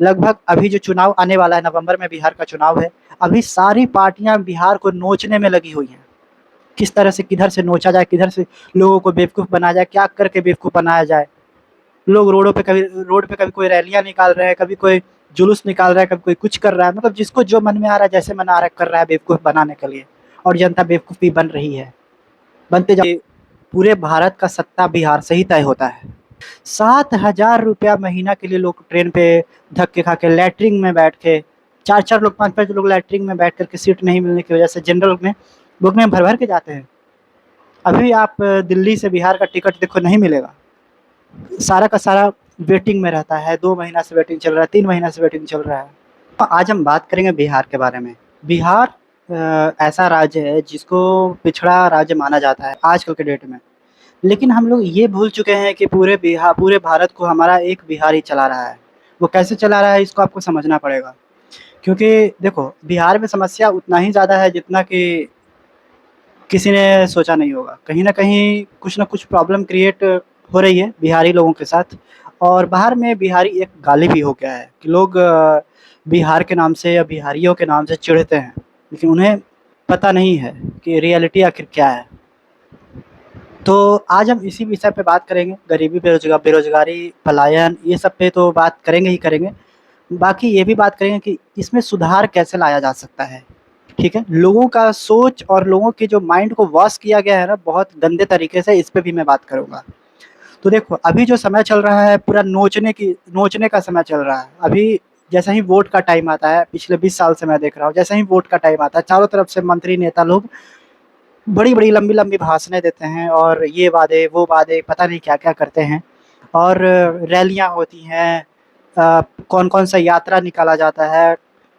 लगभग अभी जो चुनाव आने वाला है नवंबर में, बिहार का चुनाव है, अभी सारी पार्टियां बिहार को नोचने में लगी हुई हैं। किस तरह से किधर से नोचा जाए, किधर से लोगों को बेवकूफ़ बनाया जाए, क्या करके बेवकूफ़ बनाया जाए। लोग रोड पे कभी कोई रैलियाँ निकाल रहे हैं, कभी कोई जुलूस निकाल रहा है, कभी कोई कुछ कर रहा है, मतलब जिसको जो मन में आ रहा है, जैसे मन आ रहा है कर रहा है बेवकूफ़ बनाने के लिए, और जनता बेवकूफ़ भी बन रही है। बनते जा पूरे भारत का सत्ता बिहार से ही तय होता है। 7,000 रुपया महीना के लिए लोग ट्रेन पे धक्के खा के लैट्रिन में बैठ के, 4-4 लोग 5-5 लोग लैट्रिन में बैठ करके सीट नहीं मिलने की वजह से जनरल में बुक में भर-भर के जाते हैं। अभी आप दिल्ली से बिहार का टिकट देखो नहीं मिलेगा। सारा का सारा वेटिंग में रहता है, 2 महीना से वेटिंग चल रहा है, 3 महीना से वेटिंग चल रहा है। तो आज हम बात करेंगे बिहार के बारे में। बिहार ऐसा राज्य है जिसको पिछड़ा राज्य माना जाता है आजकल के डेट में। लेकिन हम लोग ये भूल चुके हैं कि पूरे भारत को हमारा एक बिहार ही चला रहा है। वो कैसे चला रहा है इसको आपको समझना पड़ेगा। क्योंकि देखो बिहार में समस्या उतना ही ज़्यादा है जितना कि किसी ने सोचा नहीं होगा। कहीं न कहीं कुछ न कुछ प्रॉब्लम क्रिएट हो रही है बिहारी लोगों के साथ, और बाहर में बिहारी एक गाली भी हो गया है कि लोग बिहार के नाम से या बिहारियों के नाम से चिढ़ते हैं, लेकिन उन्हें पता नहीं है कि रियलिटी आखिर क्या है। तो आज हम इसी विषय पे बात करेंगे, गरीबी, बेरोज़गारी, पलायन, ये सब पे तो बात करेंगे ही करेंगे। बाकी ये भी बात करेंगे कि इसमें सुधार कैसे लाया जा सकता है, ठीक है? लोगों का सोच और लोगों के जो माइंड को वॉश किया गया है ना बहुत गंदे तरीके से, इस पे भी मैं बात करूँगा। तो देखो अभी जो समय चल रहा है पूरा नोचने का समय चल रहा है। अभी जैसे ही वोट का टाइम आता है, पिछले 20 साल से मैं देख रहा हूँ, जैसे ही वोट का टाइम आता है, चारों तरफ से मंत्री, नेता लोग बड़ी-बड़ी, लंबी-लंबी भाषणें देते हैं और ये वादे, वो वादे, पता नहीं क्या-क्या करते हैं, और रैलियाँ होती हैं, कौन-कौन सा यात्रा निकाला जाता है,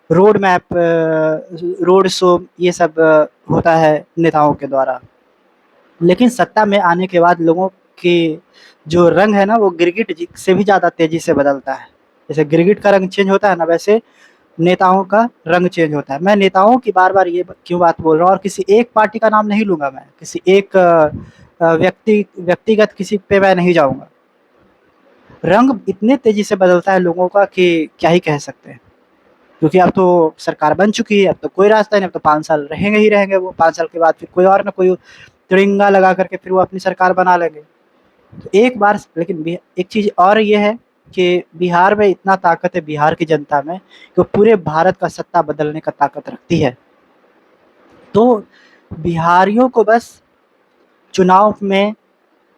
रोड मैप, रोड शो, ये सब होता है नेताओं के द्वारा। लेकिन सत्ता में आने के बाद लोगों की जो रंग है ना वो गिरगिट जी से भी ज़्यादा तेज़ी से बदलता है। जैसे गिरगिट का रंग चेंज होता है ना, वैसे नेताओं का रंग चेंज होता है। मैं नेताओं की बार-बार ये क्यों बात बोल रहा हूँ, और किसी एक पार्टी का नाम नहीं लूँगा मैं, किसी एक व्यक्तिगत किसी पे मैं नहीं जाऊँगा। रंग इतने तेज़ी से बदलता है लोगों का कि क्या ही कह सकते हैं। क्योंकि अब तो सरकार बन चुकी है, अब तो कोई रास्ता नहीं, अब तो 5 साल रहेंगे ही रहेंगे वो, 5 साल के बाद फिर कोई और ना कोई तिरंगा लगा करके फिर वो अपनी सरकार बना लेंगे। तो एक बार लेकिन बि एक चीज़ और ये है कि बिहार में इतना ताकत है बिहार की जनता में, कि वो पूरे भारत का सत्ता बदलने का ताकत रखती है। तो बिहारियों को बस चुनाव में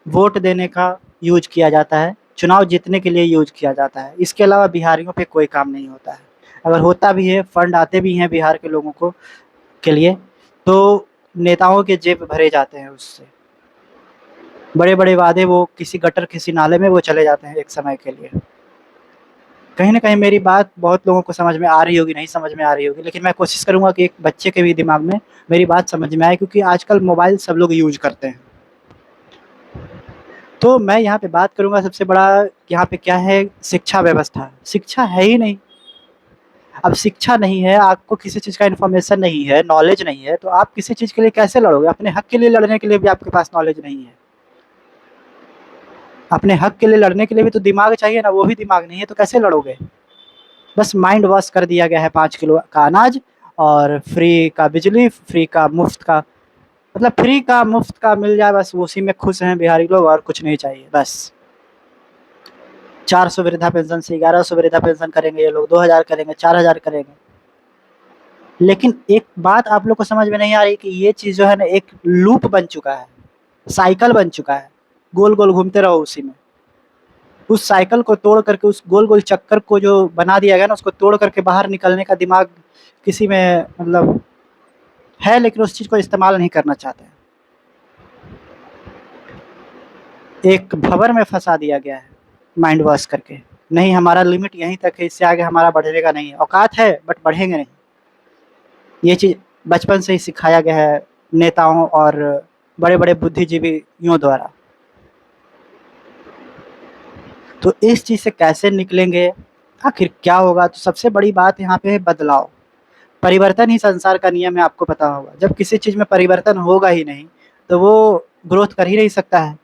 वोट देने का यूज़ किया जाता है, चुनाव जीतने के लिए यूज़ किया जाता है। इसके अलावा बिहारियों पे कोई काम नहीं होता है। अगर होता भी है, फंड आते भी हैं बिहार के लोगों को के लिए, तो नेताओं के जेब भरे जाते हैं उससे। बड़े-बड़े वादे वो किसी गटर, किसी नाले में वो चले जाते हैं एक समय के लिए। कहीं न कहीं मेरी बात बहुत लोगों को समझ में आ रही होगी, नहीं समझ में आ रही होगी, लेकिन मैं कोशिश करूँगा कि एक बच्चे के भी दिमाग में मेरी बात समझ में आए, क्योंकि आजकल मोबाइल सब लोग यूज़ करते हैं। तो मैं यहाँ पे बात करूँगा सबसे बड़ा, यहाँ पे क्या है, शिक्षा व्यवस्था। शिक्षा है ही नहीं। अब शिक्षा नहीं है, आपको किसी चीज़ का इन्फॉर्मेशन नहीं है, नॉलेज नहीं है, तो आप किसी चीज़ के लिए कैसे लड़ोगे? अपने हक के लिए लड़ने के लिए भी आपके पास नॉलेज नहीं है। अपने हक के लिए लड़ने के लिए भी तो दिमाग चाहिए ना, वो भी दिमाग नहीं है तो कैसे लड़ोगे? बस माइंड वॉश कर दिया गया है 5 किलो का अनाज और फ्री का बिजली, फ्री का मुफ्त का, मतलब फ्री का मुफ्त का मिल जाए बस उसी में खुश हैं बिहारी लोग, और कुछ नहीं चाहिए बस। 400 वृद्धा पेंशन से 1100 वृद्धा पेंशन करेंगे ये लोग, 2000 करेंगे, 4000 करेंगे। लेकिन एक बात आप लोग को समझ में नहीं आ रही कि ये चीज़ जो है ना एक लूप बन चुका है, साइकिल बन चुका है, गोल-गोल घूमते रहो उसी में। उस साइकिल को तोड़ करके, उस गोल-गोल चक्कर को जो बना दिया गया ना, उसको तोड़ करके बाहर निकलने का दिमाग किसी में मतलब है, लेकिन उस चीज़ को इस्तेमाल नहीं करना चाहते हैं। एक भंवर में फँसा दिया गया है, माइंड वॉश करके। नहीं, हमारा लिमिट यहीं तक है, इससे आगे हमारा बढ़ने का नहीं है। औकात है बट बढ़ेंगे नहीं। ये चीज़ बचपन से ही सिखाया गया है नेताओं और बड़े-बड़े बुद्धिजीवियों द्वारा। तो इस चीज़ से कैसे निकलेंगे? आखिर क्या होगा? तो सबसे बड़ी बात यहाँ पे है बदलाव। परिवर्तन ही संसार का नियम है, आपको पता होगा। जब किसी चीज़ में परिवर्तन होगा ही नहीं, तो वो ग्रोथ कर ही नहीं सकता है।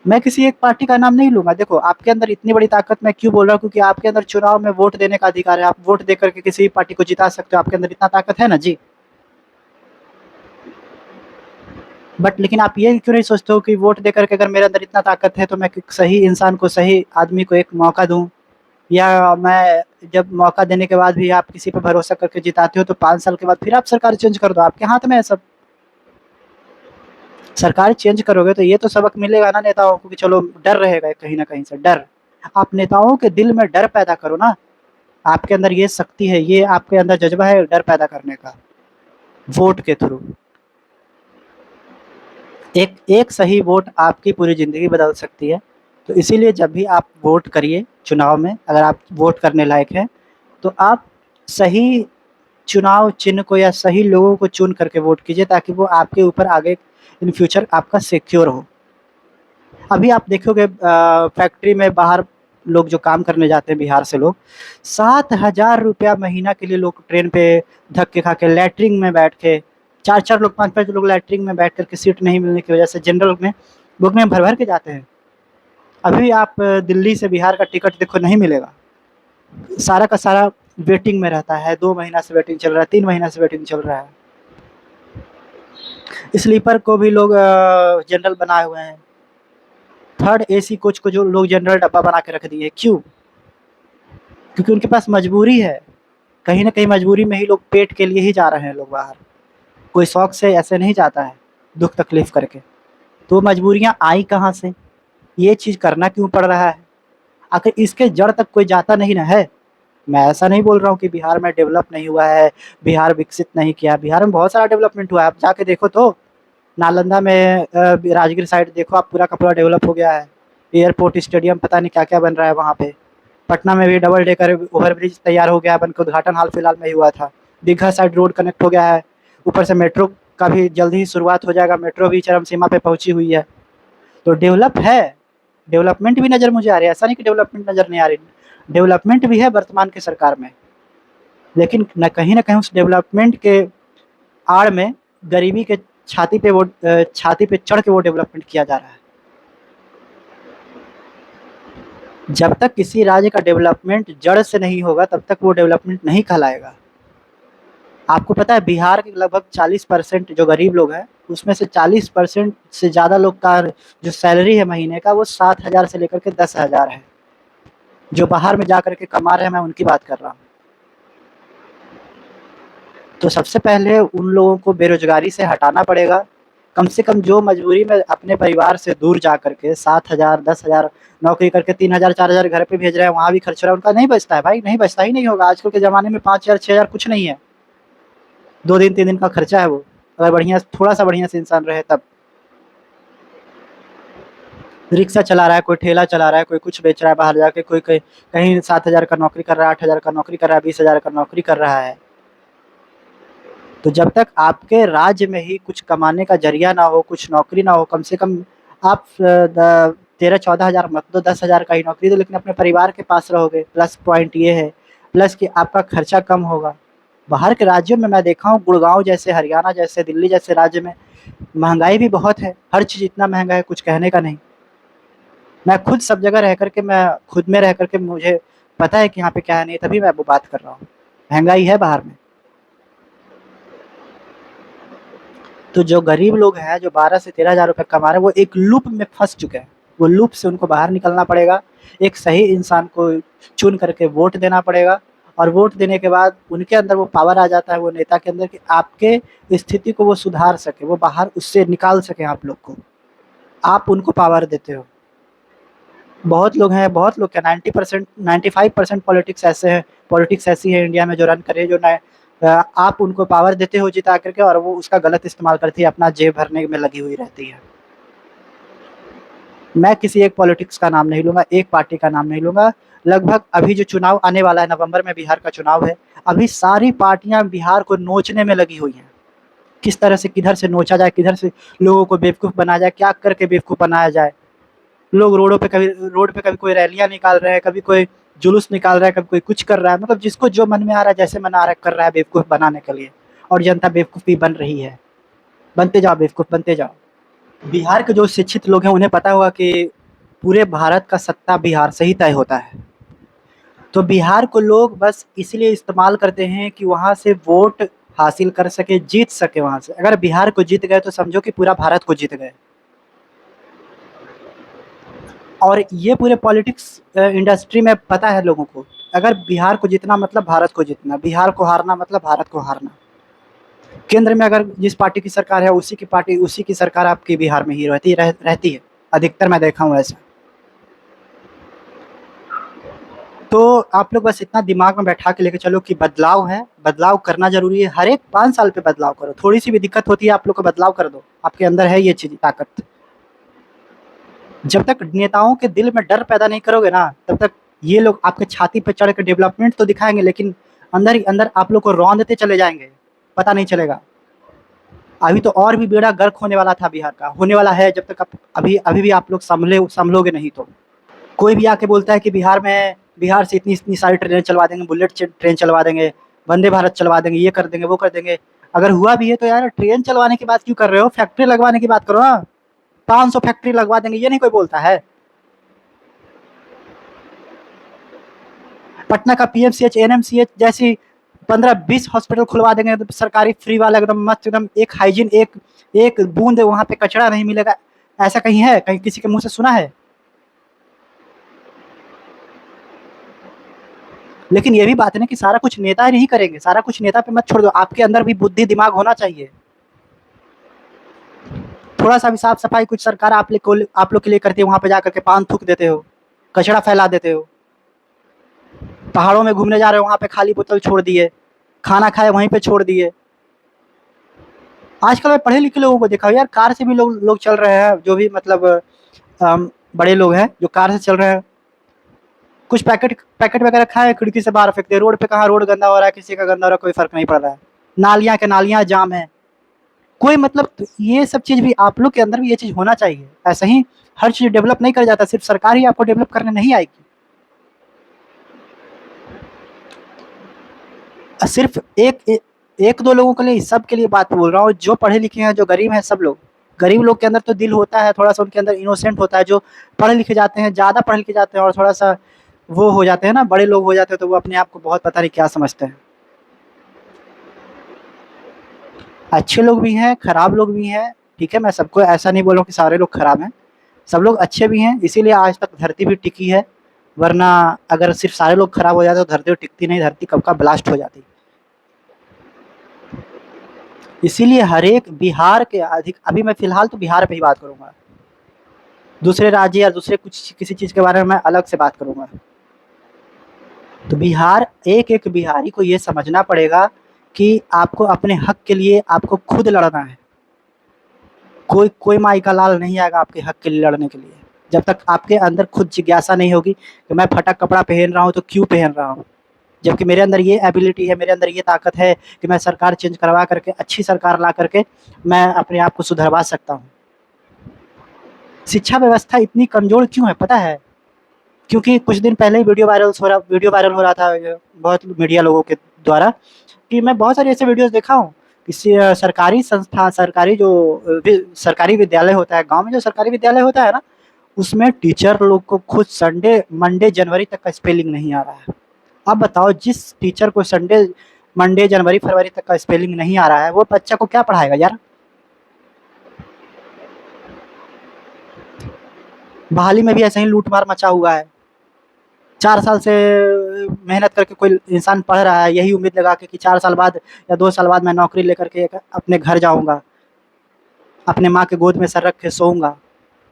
मैं किसी एक पार्टी का नाम नहीं लूँगा। देखो, आपके अंदर इतनी बड़ी ताकत मैं क्यों बोल रहा हूँ, क्योंकि आपके अंदर चुनाव में वोट देने का अधिकार है। आप वोट दे करके किसी भी पार्टी को जिता सकते हो, आपके अंदर इतना ताकत है ना जी। बट लेकिन आप ये क्यों नहीं सोचते हो कि वोट दे करके अगर मेरे अंदर इतना ताकत है तो मैं सही इंसान को, सही आदमी को एक मौका दूँ, या मैं जब मौका देने के बाद भी आप किसी पे भरोसा करके जिताते हो तो 5 साल के बाद फिर आप सरकार चेंज कर दो, आपके हाथ में है सब। सरकार चेंज करोगे तो ये तो सबक मिलेगा ना नेताओं को कि चलो डर रहेगा कहीं न कहीं से, डर। आप नेताओं के दिल में डर पैदा करो ना, आपके अंदर ये शक्ति है, ये आपके अंदर जज़्बा है डर पैदा करने का, वोट के थ्रू। एक एक सही वोट आपकी पूरी ज़िंदगी बदल सकती है। तो इसीलिए जब भी आप वोट करिए चुनाव में, अगर आप वोट करने लायक हैं, तो आप सही चुनाव चिन्ह को या सही लोगों को चुन करके वोट कीजिए, ताकि वो आपके ऊपर आगे इन फ्यूचर आपका सिक्योर हो। अभी आप देखोगे फैक्ट्री में बाहर लोग जो काम करने जाते हैं बिहार से लोग, 7,000 रुपया महीना के लिए लोग ट्रेन पे धक्के खा के लैट्रिन में बैठ के, 4-4 लोग 5-5 लोग लैट्रिन में बैठ कर के सीट नहीं मिलने की वजह से जनरल में बुक में भर-भर के जाते हैं। अभी आप दिल्ली से बिहार का टिकट देखो नहीं मिलेगा। सारा का सारा वेटिंग में रहता है, 2 महीना से वेटिंग चल रहा है, 3 महीना से वेटिंग चल रहा है। स्लीपर को भी लोग जनरल बनाए हुए हैं। थर्ड एसी कोच को जो लोग जनरल डब्बा बना के रख दिए, क्यों? क्योंकि उनके पास मजबूरी है। कहीं न कहीं मजबूरी में ही लोग पेट के लिए ही जा रहे हैं लोग बाहर। कोई शौक से ऐसे नहीं जाता है, दुःख तकलीफ़ करके। तो मजबूरियाँ आई कहाँ से? ये चीज़ करना क्यों पड़ रहा है? आखिर इसके जड़ तक कोई जाता नहीं ना है। मैं ऐसा नहीं बोल रहा हूँ कि बिहार में डेवलप नहीं हुआ है, बिहार विकसित नहीं किया। बिहार में बहुत सारा डेवलपमेंट हुआ है, आप जाके देखो तो। नालंदा में राजगीर साइड देखो आप, पूरा का पूरा डेवलप हो गया है। एयरपोर्ट, स्टेडियम, पता नहीं क्या-क्या बन रहा है वहाँ पे। पटना में भी डबल डेकर ओवरब्रिज तैयार हो गया है, बन के उद्घाटन हाल फिलहाल में ही हुआ था। दीघा साइड रोड कनेक्ट हो गया है। ऊपर से मेट्रो का भी जल्द ही शुरुआत हो जाएगा, मेट्रो भी चरम सीमा पे पहुँची हुई है। तो डेवलप है, डेवलपमेंट भी नज़र मुझे आ रही है, ऐसा नहीं कि डेवलपमेंट नज़र नहीं आ रही। डेवलपमेंट भी है वर्तमान की सरकार में, लेकिन न कहीं उस डेवलपमेंट के आड़ में गरीबी के छाती पे चढ़ के वो डेवलपमेंट किया जा रहा है। जब तक किसी राज्य का डेवलपमेंट जड़ से नहीं होगा तब तक वो डेवलपमेंट नहीं कहलाएगा। आपको पता है बिहार के लगभग 40% जो गरीब लोग हैं, उसमें से 40% से ज़्यादा लोग का जो सैलरी है महीने का वो 7,000 से लेकर के 10,000 है। जो बाहर में जा कर के कमा रहे हैं मैं उनकी बात कर रहा हूँ। तो सबसे पहले उन लोगों को बेरोज़गारी से हटाना पड़ेगा। कम से कम जो मजबूरी में अपने परिवार से दूर जा कर के 7,000 10,000 नौकरी करके 3,000 4,000 घर पे भेज रहे हैं, वहाँ भी खर्च हो रहा है, उनका नहीं बचता है भाई, नहीं बचता ही नहीं होगा। आजकल के ज़माने में 5,000 6,000 कुछ नहीं है। 2 दिन 3 दिन का खर्चा है वो, अगर बढ़िया थोड़ा-सा बढ़िया से इंसान रहे तब। रिक्शा चला रहा है, कोई ठेला चला रहा है, कोई कुछ बेच रहा है बाहर जाके, कोई कहीं कहीं 7,000 का नौकरी कर रहा है, 8,000 का नौकरी कर रहा है, 20,000 का नौकरी कर रहा है। तो जब तक आपके राज्य में ही कुछ कमाने का ज़रिया ना हो, कुछ नौकरी ना हो, कम से कम आप 13-14,000 मत दो, 10,000 का ही नौकरी दो, लेकिन अपने परिवार के पास रहोगे। प्लस पॉइंट ये है, प्लस कि आपका खर्चा कम होगा। बाहर के राज्यों में मैं देखा हूँ, गुड़गाँव जैसे, हरियाणा जैसे, दिल्ली जैसे राज्य में महँगाई भी बहुत है, हर चीज़ इतना महँगा है कुछ कहने का नहीं। मैं खुद सब जगह रह कर के, मैं खुद में रह कर के मुझे पता है कि यहाँ पे क्या है नहीं, तभी मैं वो बात कर रहा हूँ। महँगाई है बाहर में। तो जो गरीब लोग हैं, जो 12 से 13,000 रुपए कमा रहे हैं, वो एक लूप में फँस चुके हैं। वो लूप से उनको बाहर निकलना पड़ेगा। एक सही इंसान को चुन करके वोट देना पड़ेगा, और वोट देने के बाद उनके अंदर वो पावर आ जाता है, वो नेता के अंदर, कि आपके स्थिति को वो सुधार सके, वो बाहर उससे निकाल सकें आप लोग को। आप उनको पावर देते हो। बहुत लोग हैं, बहुत लोग क्या, 90% 95% पॉलिटिक्स ऐसी है इंडिया में जो रन कर रही है, जो आप उनको पावर देते हो जिता करके, और वो उसका गलत इस्तेमाल करती है, अपना जेब भरने में लगी हुई रहती है। मैं किसी एक पॉलिटिक्स का नाम नहीं लूँगा, एक पार्टी का नाम नहीं लूँगा। लगभग अभी जो चुनाव आने वाला है, नवंबर में बिहार का चुनाव है, अभी सारी पार्टियाँ बिहार को नोचने में लगी हुई हैं। किस तरह से, किधर से नोचा जाए, किधर से लोगों को बेवकूफ़ बनाया जाए, क्या करके बेवकूफ़ बनाया जाए। लोग रोड पे कभी कोई रैलियाँ निकाल रहे हैं, कभी कोई जुलूस निकाल रहा है, कभी कोई कुछ कर रहा है, मतलब जिसको जो मन में आ रहा है, जैसे मन आ रहा है कर रहा है बेवकूफ़ बनाने के लिए, और जनता बेवकूफ़ भी बन रही है। बनते जाओ बेवकूफ़, बनते जाओ। बिहार के जो शिक्षित लोग हैं उन्हें पता होगा कि पूरे भारत का सत्ता बिहार से ही तय होता है। तो बिहार को लोग बस इसलिए इस्तेमाल करते हैं कि वहाँ से वोट हासिल कर सके, जीत सके वहाँ से। अगर बिहार को जीत गए तो समझो कि पूरा भारत को जीत गए। और ये पूरे पॉलिटिक्स इंडस्ट्री में पता है लोगों को, अगर बिहार को जीतना मतलब भारत को जीतना, बिहार को हारना मतलब भारत को हारना। केंद्र में अगर जिस पार्टी की सरकार है उसी की सरकार आपकी बिहार में ही रहती है। अधिकतर मैं देखा हूँ ऐसा। तो आप लोग बस इतना दिमाग में बैठा के लेके चलो कि बदलाव है, बदलाव करना जरूरी है। हर एक 5 साल पे बदलाव करो। थोड़ी सी भी दिक्कत होती है आप लोग को बदलाव कर दो, आपके अंदर है ये चीज ताकत। जब तक नेताओं के दिल में डर पैदा नहीं करोगे ना, तब तक ये लोग आपके छाती पे चढ़ के डेवलपमेंट तो दिखाएंगे, लेकिन अंदर ही अंदर आप लोग को रौंदते चले जाएंगे, पता नहीं चलेगा। अभी तो और भी बेड़ा गर्क होने वाला था बिहार का, होने वाला है। जब तक अभी अभी भी आप लोग संभलोगे नहीं तो। कोई भी आके बोलता है कि बिहार से इतनी इतनी सारी ट्रेन चलवा देंगे, बुलेट ट्रेन चलवा देंगे, वंदे भारत चलवा देंगे, ये कर देंगे, वो कर देंगे। अगर हुआ भी है तो यार ट्रेन चलवाने की बात क्यों कर रहे हो? फैक्ट्री लगवाने की बात करो ना। 500 फैक्ट्री लगवा देंगे, ये नहीं कोई बोलता है। पटना का पीएमसीएच, एनएमसीएच जैसी 15-20 हॉस्पिटल खुलवा देंगे सरकारी, फ्री वाला, एकदम मस्त, एकदम एक हाइजीन, एक एक बूंद वहां पे कचरा नहीं मिलेगा। ऐसा कहीं है? कहीं किसी के मुंह से सुना है? लेकिन ये भी बात है ना कि सारा कुछ नेता ही नहीं करेंगे। सारा कुछ नेता पे मत छोड़ दो, आपके अंदर भी बुद्धि दिमाग होना चाहिए। थोड़ा सा भी साफ सफाई कुछ सरकार आप लोग के लिए करती है, वहां पे जाकर के पान थूक देते हो, कचरा फैला देते हो। पहाड़ों में घूमने जा रहे हो, वहां पे खाली बोतल छोड़ दिए, खाना खाए वहीं पे छोड़ दिए। आजकल मैं पढ़े लिखे लोगों को देखा हूँ यार, कार से भी लोग लोग चल रहे हैं, जो भी मतलब बड़े लोग हैं जो कार से चल रहे हैं। कुछ पैकेट पैकेट वगैरह खाए, खिड़की से बाहर फेंकते हैं। रोड पे कहाँ रोड गंदा हो रहा है, किसी का गंदा हो रहा है, कोई फर्क नहीं पड़ रहा है। नालियां के नालियां जाम है। कोई मतलब ये सब चीज भी आप लोग के अंदर भी ये चीज होना चाहिए। ऐसा ही हर चीज डेवलप नहीं कर जाता, सिर्फ सरकार ही आपको डेवलप करने नहीं आएगी। सिर्फ एक दो लोगों के लिए, सब के लिए बात बोल रहा हूँ। जो पढ़े लिखे हैं, जो गरीब हैं, सब लोग। गरीब लोग के अंदर तो दिल होता है थोड़ा सा, उनके अंदर इनोसेंट होता है। जो पढ़े लिखे जाते हैं, ज्यादा पढ़े लिखे जाते हैं और थोड़ा सा वो हो जाते हैं ना, बड़े लोग हो जाते हैं, तो वो अपने आप को बहुत पता नहीं क्या समझते हैं। अच्छे लोग भी हैं, खराब लोग भी हैं। ठीक है, मैं सबको ऐसा नहीं बोल रहा हूँ कि सारे लोग खराब हैं। सब लोग अच्छे भी हैं, इसीलिए आज तक धरती भी टिकी है। वरना अगर सिर्फ सारे लोग खराब हो जाते तो धरती टिकती नहीं, धरती कब का ब्लास्ट हो जाती। इसीलिए हर एक बिहार के अधिक, अभी मैं फिलहाल तो बिहार पे ही बात करूंगा। दूसरे राज्य या दूसरे कुछ किसी चीज के बारे में मैं अलग से बात करूंगा। तो बिहार, एक एक बिहारी को ये समझना पड़ेगा कि आपको अपने हक के लिए आपको खुद लड़ना है। कोई कोई माई का लाल नहीं आएगा आपके हक के लिए लड़ने के लिए, जब तक आपके अंदर खुद जिज्ञासा नहीं होगी कि मैं फटा कपड़ा पहन रहा हूँ तो क्यों पहन रहा हूँ, जबकि मेरे अंदर ये एबिलिटी है, मेरे अंदर ये ताकत है कि मैं सरकार चेंज करवा करके, अच्छी सरकार ला करके मैं अपने आप को सुधरवा सकता हूँ। शिक्षा व्यवस्था इतनी कमजोर क्यों है पता है? क्योंकि कुछ दिन पहले ही वीडियो वायरल हो रहा था बहुत मीडिया लोगों के द्वारा, कि मैं बहुत सारे ऐसे वीडियोस देखा हूँ। किसी सरकारी संस्था, सरकारी विद्यालय होता है, गांव में जो सरकारी विद्यालय होता है ना, उसमें टीचर लोग को खुद संडे मंडे जनवरी तक का स्पेलिंग नहीं आ रहा है। अब बताओ, जिस टीचर को मंडे जनवरी फरवरी तक का स्पेलिंग नहीं आ रहा है, वो बच्चा को क्या पढ़ाएगा यार? बहाली में भी ऐसा ही लूट मार मचा हुआ है। 4 साल से मेहनत करके कोई इंसान पढ़ रहा है, यही उम्मीद लगा के कि 4 साल बाद या 2 साल बाद मैं नौकरी लेकर के अपने घर जाऊंगा, अपने माँ के गोद में सर रख के सोऊंगा।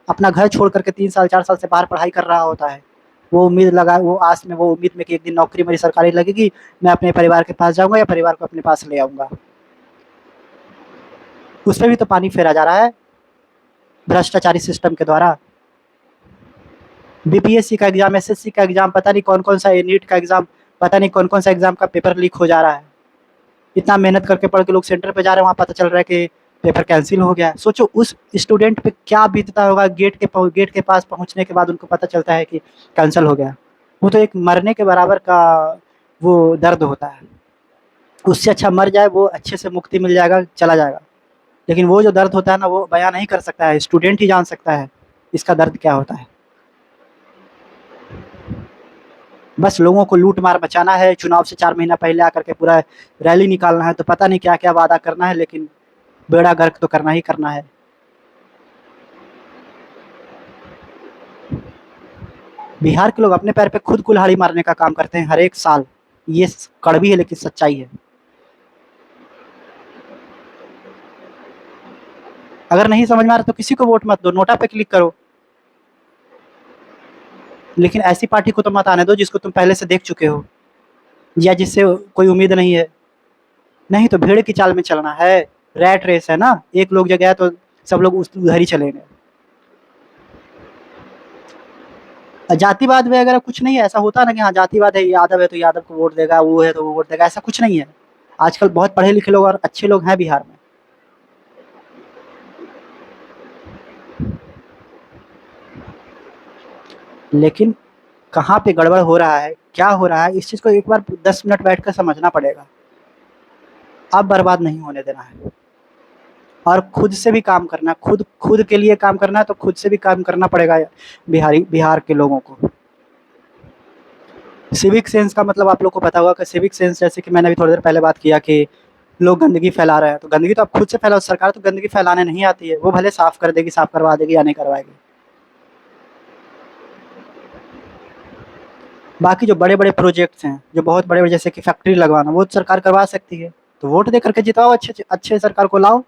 अपना घर छोड़ करके 3 साल 4 साल से बाहर पढ़ाई कर रहा होता है। वो उम्मीद लगा, वो आस में, वो उम्मीद में कि एक दिन नौकरी मेरी सरकारी लगेगी, मैं अपने परिवार के पास जाऊंगा या परिवार को अपने पास ले आऊंगा। उस पर भी तो पानी फेरा जा रहा है भ्रष्टाचारी सिस्टम के द्वारा। बीपीएससी का एग्जाम, एसएससी का एग्जाम, पता नहीं कौन कौन सा, नीट का एग्जाम, पता नहीं कौन कौन सा एग्जाम का पेपर लीक हो जा रहा है। इतना मेहनत करके पढ़ के लोग सेंटर पे जा रहे हैं, वहाँ पता चल रहा है कि पेपर कैंसिल हो गया। सोचो उस स्टूडेंट पे क्या बीतता होगा, गेट के पास पहुँचने के बाद उनको पता चलता है कि कैंसिल हो गया। वो तो एक मरने के बराबर का वो दर्द होता है। उससे अच्छा मर जाए, वो अच्छे से मुक्ति मिल जाएगा, चला जाएगा। लेकिन वो जो दर्द होता है ना, वो बयां नहीं कर सकता है, स्टूडेंट ही जान सकता है इसका दर्द क्या होता है। बस लोगों को लूट मार मचाना है, चुनाव से 4 महीना पहले आकर के पूरा रैली निकालना है, तो पता नहीं क्या-क्या वादा करना है, लेकिन बेड़ा गर्क तो करना ही करना है। बिहार के लोग अपने पैर पे खुद कुल्हाड़ी मारने का काम करते हैं हर एक साल। ये कड़वी है लेकिन सच्चाई है। अगर नहीं समझ में आ रहा तो किसी को वोट मत दो, नोटा पे क्लिक करो। लेकिन ऐसी पार्टी को तो मत आने दो जिसको तुम पहले से देख चुके हो या जिससे कोई उम्मीद नहीं है। नहीं तो भेड़ की चाल में चलना है, रैट रेस है ना, एक लोग जगह है तो सब लोग उधर ही चलेंगे। जातिवाद वगैरह कुछ नहीं है, ऐसा होता ना कि हाँ जातिवाद है, यादव है तो यादव को वोट देगा, वो है तो वो वोट देगा, ऐसा कुछ नहीं है। आजकल बहुत पढ़े लिखे लोग और अच्छे लोग हैं बिहार में। लेकिन कहाँ पे गड़बड़ हो रहा है, क्या हो रहा है, इस चीज़ को एक बार 10 मिनट बैठकर समझना पड़ेगा। अब बर्बाद नहीं होने देना है और खुद से भी काम करना, खुद खुद के लिए काम करना है तो खुद से भी काम करना पड़ेगा बिहार के लोगों को। सिविक सेंस का मतलब आप लोग को पता होगा कि सिविक सेंस, जैसे कि मैंने अभी थोड़ी देर पहले बात किया कि लोग गंदगी फैला रहे हैं, तो गंदगी तो आप खुद से फैलाओ, सरकार तो गंदगी फैलाने नहीं आती है, वो भले साफ कर देगी, साफ करवा देगी या नहीं करवाएगी। बाकी जो बड़े बड़े प्रोजेक्ट्स हैं, जो बहुत बड़े बड़े, जैसे कि फैक्ट्री लगवाना, वो सरकार करवा सकती है, तो वोट दे करके जिताओ, अच्छे अच्छे सरकार को लाओ।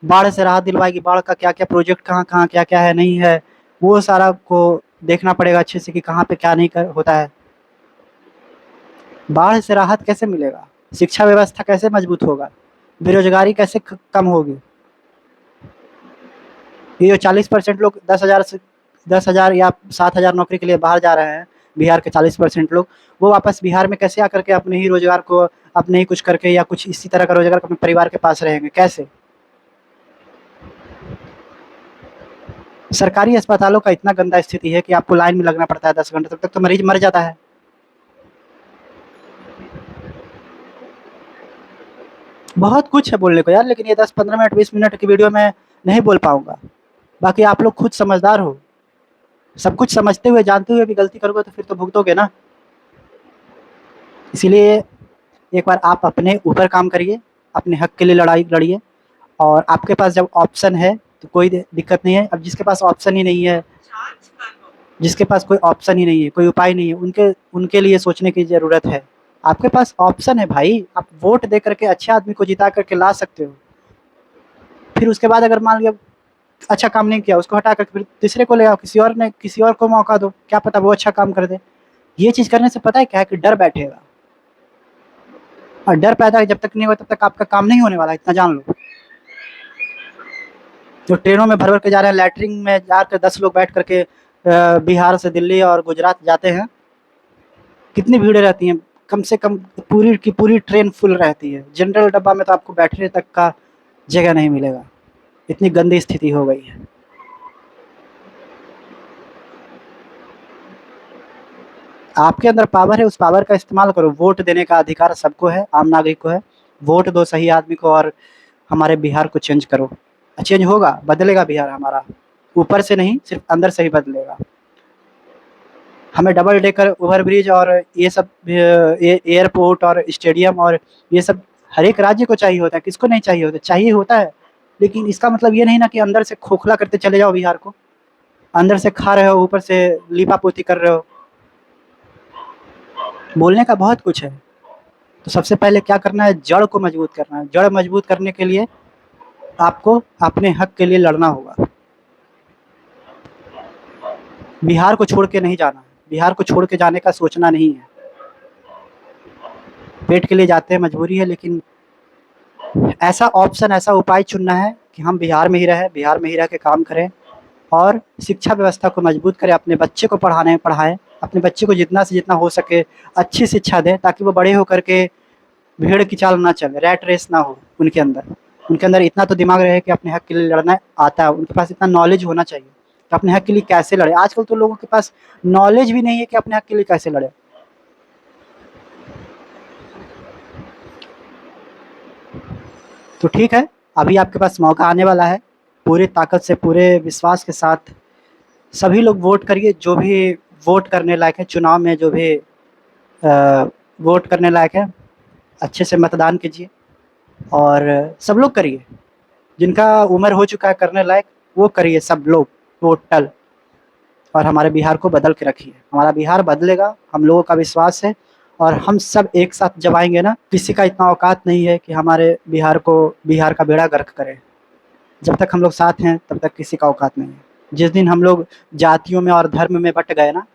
बाढ़ से राहत दिलवाएगी, बाढ़ का क्या क्या प्रोजेक्ट कहाँ कहाँ क्या क्या है नहीं है, वो सारा को देखना पड़ेगा अच्छे से कि कहाँ पे क्या नहीं होता है। बाढ़ से राहत कैसे मिलेगा, शिक्षा व्यवस्था कैसे मजबूत होगा, बेरोजगारी कैसे कम होगी। ये जो 40% लोग 10,000 या 7,000 नौकरी के लिए बाहर जा रहे हैं, बिहार के 40% लोग, वो वापस बिहार में कैसे आकर के अपने ही रोजगार को, अपने ही कुछ करके या कुछ इसी तरह का रोजगार अपने परिवार के पास रहेंगे, कैसे। सरकारी अस्पतालों का इतना गंदा स्थिति है कि आपको लाइन में लगना पड़ता है 10 घंटे, तब तक तो मरीज मर जाता है। बहुत कुछ है बोलने को यार, लेकिन ये 10-15 मिनट 20 मिनट की वीडियो में नहीं बोल पाऊंगा। बाकी आप लोग खुद समझदार हो, सब कुछ समझते हुए जानते हुए भी गलती करोगे तो फिर तो भुगतोगे ना। इसीलिए एक बार आप अपने ऊपर काम करिए, अपने हक के लिए लड़ाई लड़िए, और आपके पास जब ऑप्शन है तो कोई दिक्कत नहीं है। अब जिसके पास ऑप्शन ही नहीं है, जिसके पास कोई ऑप्शन ही नहीं है, कोई उपाय नहीं है, उनके उनके लिए सोचने की ज़रूरत है। आपके पास ऑप्शन है भाई, आप वोट दे करके अच्छे आदमी को जिता करके ला सकते हो। फिर उसके बाद अगर मान लिया अच्छा काम नहीं किया, उसको हटा कर फिर तीसरे को ले आओ, किसी और को मौका दो, क्या पता वो अच्छा काम कर दे। ये चीज़ करने से पता है क्या है कि डर बैठेगा, और डर पैदा जब तक नहीं होगा तब तक आपका काम नहीं होने वाला, इतना जान लो। जो ट्रेनों में भर भर के जा रहे हैं, लैटरिन में जाकर 10 लोग बैठ करके बिहार से दिल्ली और गुजरात जाते हैं, कितनी भीड़ रहती है, कम से कम पूरी की पूरी ट्रेन फुल रहती है, जनरल डब्बा में तो आपको बैठने तक का जगह नहीं मिलेगा, इतनी गंदी स्थिति हो गई है। आपके अंदर पावर है, उस पावर का इस्तेमाल करो, वोट देने का अधिकार सबको है, आम नागरिक को है। वोट दो सही आदमी को और हमारे बिहार को चेंज करो। चेंज होगा, बदलेगा बिहार हमारा, ऊपर से नहीं सिर्फ अंदर से ही बदलेगा। हमें डबल डेकर ओवरब्रिज और ये सब एयरपोर्ट और स्टेडियम और ये सब हर एक राज्य को चाहिए होता है, किसको नहीं चाहिए होता, चाहिए होता है। लेकिन इसका मतलब ये नहीं ना कि अंदर से खोखला करते चले जाओ बिहार को, अंदर से खा रहे हो ऊपर से लीपा पोती कर रहे हो। बोलने का बहुत कुछ है, तो सबसे पहले क्या करना है, जड़ को मजबूत करना है। जड़ मजबूत करने के लिए आपको अपने हक के लिए लड़ना होगा। बिहार को छोड़ के नहीं जाना, बिहार को छोड़ के जाने का सोचना नहीं है। पेट के लिए जाते हैं, मजबूरी है, लेकिन ऐसा ऑप्शन, ऐसा उपाय चुनना है कि हम बिहार में ही रहें, बिहार में ही रह के काम करें और शिक्षा व्यवस्था को मजबूत करें, अपने बच्चे को पढ़ाएं, अपने बच्चे को जितना से जितना हो सके अच्छी शिक्षा दें, ताकि वो बड़े होकर के भीड़ की चाल ना चले, रैट रेस ना हो उनके अंदर इतना तो दिमाग रहे कि अपने हक के लिए लड़ना आता है, उनके पास इतना नॉलेज होना चाहिए कि अपने हक के लिए कैसे लड़े। आजकल तो लोगों के पास नॉलेज भी नहीं है कि अपने हक के लिए कैसे लड़े। तो ठीक है, अभी आपके पास मौका आने वाला है, पूरी ताकत से, पूरे विश्वास के साथ सभी लोग वोट करिए, जो भी वोट करने लायक है, चुनाव में जो भी वोट करने लायक है, अच्छे से मतदान कीजिए और सब लोग करिए। जिनका उम्र हो चुका है करने लायक वो करिए, सब लोग टोटल, और हमारे बिहार को बदल के रखिए। हमारा बिहार बदलेगा, हम लोगों का विश्वास है, और हम सब एक साथ जब आएंगे ना, किसी का इतना औकात नहीं है कि हमारे बिहार का बेड़ा गर्क करे। जब तक हम लोग साथ हैं तब तक किसी का औकात नहीं है। जिस दिन हम लोग जातियों में और धर्म में बट गए ना,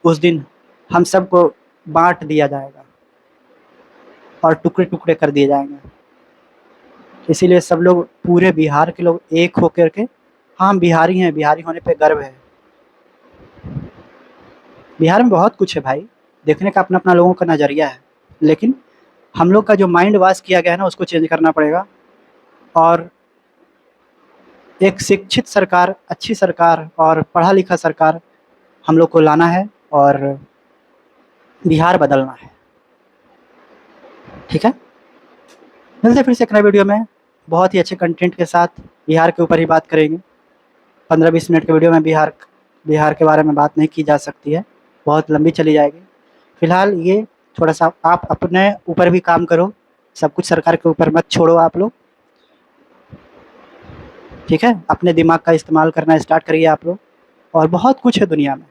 उस दिन हम सबको बांट दिया जाएगा और टुकड़े टुकड़े कर दिए जाएंगे। इसीलिए सब लोग, पूरे बिहार के लोग एक होकर के, हाँ हम बिहारी हैं, बिहारी होने पे गर्व है। बिहार में बहुत कुछ है भाई, देखने का अपना अपना लोगों का नज़रिया है, लेकिन हम लोग का जो माइंड वॉश किया गया है ना, उसको चेंज करना पड़ेगा। और एक शिक्षित सरकार, अच्छी सरकार और पढ़ा लिखा सरकार हम लोग को लाना है, और बिहार बदलना है। ठीक है, मिलते हैं फिर से एक नए वीडियो में, बहुत ही अच्छे कंटेंट के साथ। बिहार के ऊपर ही बात करेंगे। 15-20 मिनट के वीडियो में बिहार के बारे में बात नहीं की जा सकती है, बहुत लंबी चली जाएगी। फिलहाल ये थोड़ा सा आप अपने ऊपर भी काम करो, सब कुछ सरकार के ऊपर मत छोड़ो आप लोग। ठीक है, अपने दिमाग का इस्तेमाल करना स्टार्ट करिए आप लोग, और बहुत कुछ है दुनिया में।